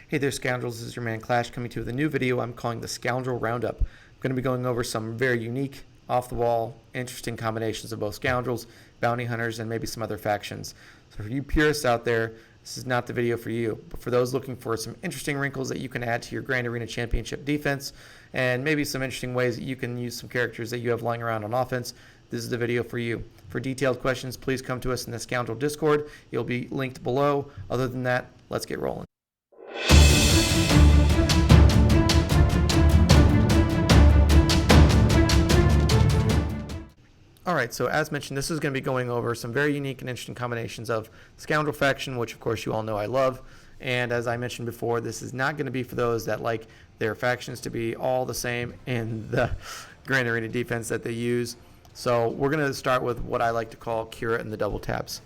Hey there, Scoundrels. This is your man Clash coming to you with a new video I'm calling the Scoundrel Roundup. I'm going to be going over some very unique, off-the-wall, interesting combinations of both Scoundrels, Bounty Hunters, and maybe some other factions. So for you purists out there, this is not the video for you. But for those looking for some interesting wrinkles that you can add to your Grand Arena Championship defense, and maybe some interesting ways that you can use some characters that you have lying around on offense, this is the video for you. For detailed questions, please come to us in the Scoundrel Discord. It'll be linked below. Other than that, let's get rolling. Alright, so as mentioned, this is going to be going over some very unique and interesting combinations of Scoundrel faction, which of course you all know I love. And as I mentioned before, this is not going to be for those that like their factions to be all the same in the Grand Arena defense that they use. So we're going to start with what I like to call Kira and the double taps.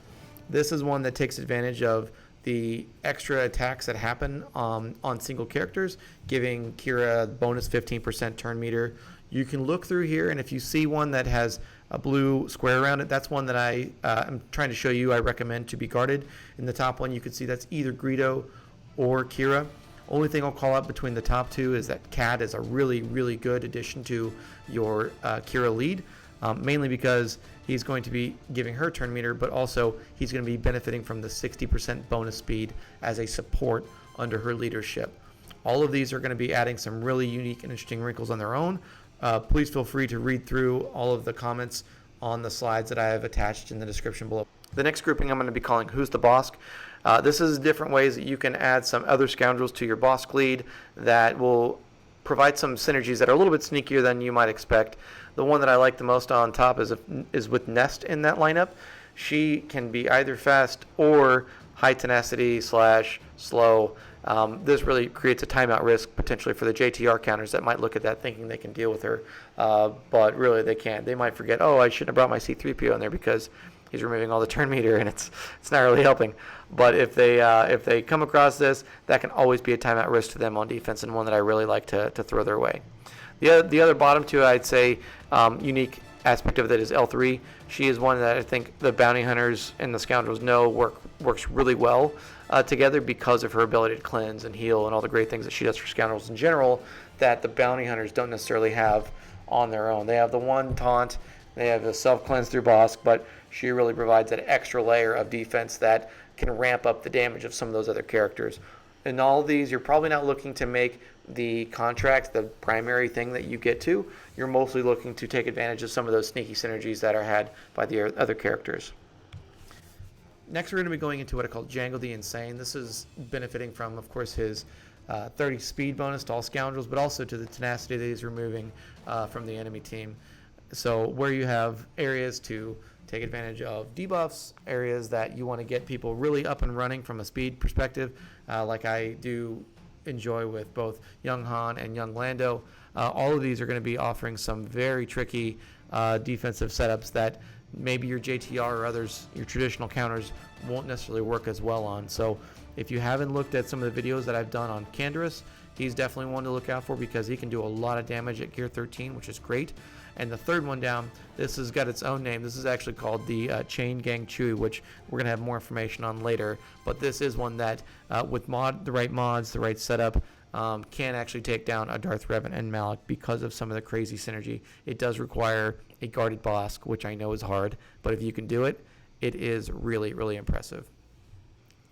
This is one that takes advantage of the extra attacks that happen on single characters, giving Kira bonus 15% turn meter. You can look through here, and if you see one that has a blue square around it, that's one that I'm trying to show you I recommend to be guarded. In the top one, you can see that's either Greedo or Kira. Only thing I'll call out between the top two is that Cat is a really, really good addition to your Kira lead, mainly because he's going to be giving her turn meter, but also he's going to be benefiting from the 60% bonus speed as a support under her leadership. All of these are going to be adding some really unique and interesting wrinkles on their own. Please feel free to read through all of the comments on the slides that I have attached in the description below. The next grouping I'm going to be calling Who's the Boss. This is different ways that you can add some other Scoundrels to your Boss lead that will provide some synergies that are a little bit sneakier than you might expect. The one that I like the most on top is with Nest in that lineup. She can be either fast or high tenacity / slow. This really creates a timeout risk potentially for the JTR counters that might look at that thinking they can deal with her, but really they can't. They might forget, oh, I shouldn't have brought my C-3PO in there because he's removing all the turn meter and it's not really helping. But if they come across this, that can always be a timeout risk to them on defense, and one that I really like to throw their way. The other bottom two, I'd say, unique aspect of that is L3. She is one that I think the Bounty Hunters and the Scoundrels know works really well together because of her ability to cleanse and heal and all the great things that she does for Scoundrels in general that the Bounty Hunters don't necessarily have on their own. They have the one taunt, they have the self-cleanse through Bosk, but she really provides that extra layer of defense that can ramp up the damage of some of those other characters. In all of these, you're probably not looking to make the contract the primary thing that you get to. You're mostly looking to take advantage of some of those sneaky synergies that are had by the other characters. Next, we're going to be going into what I call Django the Insane. This is benefiting from, of course, his 30 speed bonus to all Scoundrels, but also to the tenacity that he's removing from the enemy team. So where you have areas to take advantage of debuffs, areas that you want to get people really up and running from a speed perspective, like I do enjoy with both Young Han and Young Lando. All of these are going to be offering some very tricky defensive setups that maybe your JTR or others, your traditional counters, won't necessarily work as well on. So if you haven't looked at some of the videos that I've done on Canderous, he's definitely one to look out for because he can do a lot of damage at gear 13, which is great. And the third one down, this has got its own name. This is actually called the Chain Gang Chewie, which we're going to have more information on later. But this is one that, with the right mods, the right setup, can actually take down a Darth Revan and Malak because of some of the crazy synergy. It does require a guarded Bosk, which I know is hard, but if you can do it, it is really, really impressive.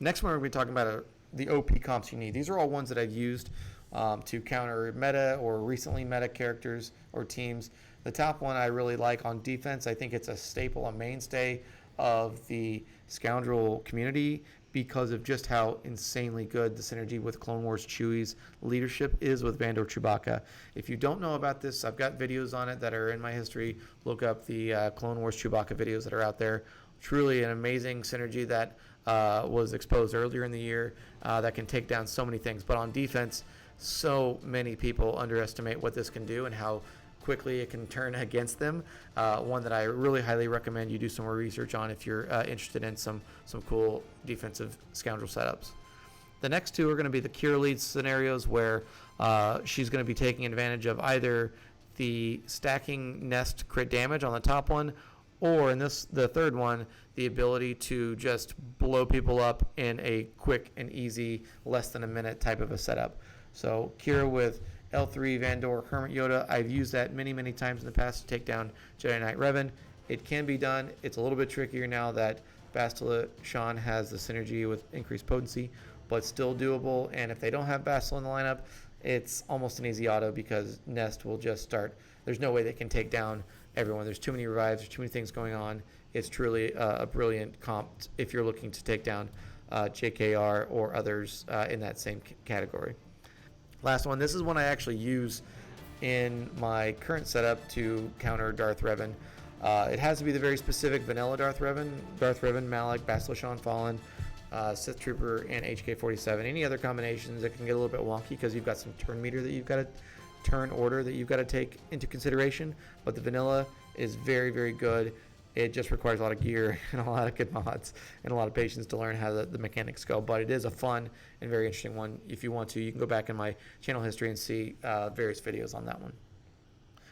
Next one, we're going to be talking about the OP comps you need. These are all ones that I've used to counter meta or recently meta characters or teams. The top one I really like on defense. I think it's a staple, a mainstay of the Scoundrel community because of just how insanely good the synergy with Clone Wars Chewie's leadership is with Vandor Chewbacca. If you don't know about this, I've got videos on it that are in my history. Look up the Clone Wars Chewbacca videos that are out there. Truly an amazing synergy that was exposed earlier in the year that can take down so many things. But on defense, so many people underestimate what this can do and how quickly it can turn against them. One that I really highly recommend you do some more research on if you're interested in some cool defensive Scoundrel setups. The next two are going to be the Kira lead scenarios where she's going to be taking advantage of either the stacking Nest crit damage on the top one or in the third one, the ability to just blow people up in a quick and easy, less than a minute type of a setup. So Kira with L3, Vandor, Hermit Yoda, I've used that many times in the past to take down Jedi Knight Revan. It can be done. It's a little bit trickier now that Bastila Shan has the synergy with increased potency, but still doable. And if they don't have Bastila in the lineup, it's almost an easy auto because Nest will just start. There's no way they can take down everyone. There's too many revives. There's too many things going on. It's truly a brilliant comp if you're looking to take down JKR or others in that same category. Last one. This is one I actually use in my current setup to counter Darth Revan. It has to be the very specific vanilla Darth Revan, Malak, Bastila Shan Fallen, Sith Trooper, and HK-47. Any other combinations that can get a little bit wonky because you've got some turn meter that you've got to turn order that you've got to take into consideration. But the vanilla is very good. It just requires a lot of gear and a lot of good mods and a lot of patience to learn how the mechanics go. But it is a fun and very interesting one. If you want to, you can go back in my channel history and see various videos on that one.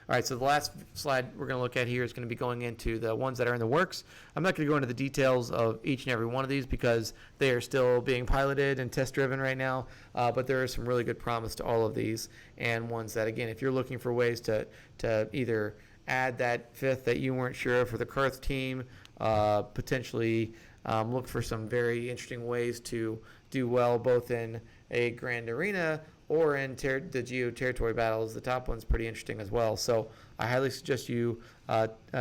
All right, so the last slide we're going to look at here is going to be going into the ones that are in the works. I'm not going to go into the details of each and every one of these because they are still being piloted and test-driven right now, but there is some really good promise to all of these, and ones that, again, if you're looking for ways to either add that fifth that you weren't sure of for the Karth team, potentially look for some very interesting ways to do well both in a grand arena or in the Geo territory battles. The top one's pretty interesting as well. So I highly suggest you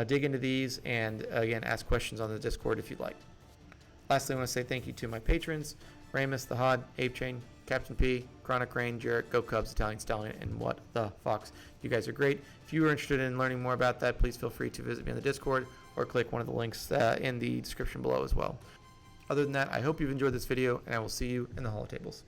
dig into these and, again, ask questions on the Discord if you'd like. Lastly, I want to say thank you to my patrons, Ramus, The Hod, Ape Chain, Captain P, Chronic Rain, Jarrett, Go Cubs, Italian Stallion, and What the Fox. You guys are great. If you are interested in learning more about that, please feel free to visit me on the Discord or click one of the links in the description below as well. Other than that, I hope you've enjoyed this video, and I will see you in the holotables.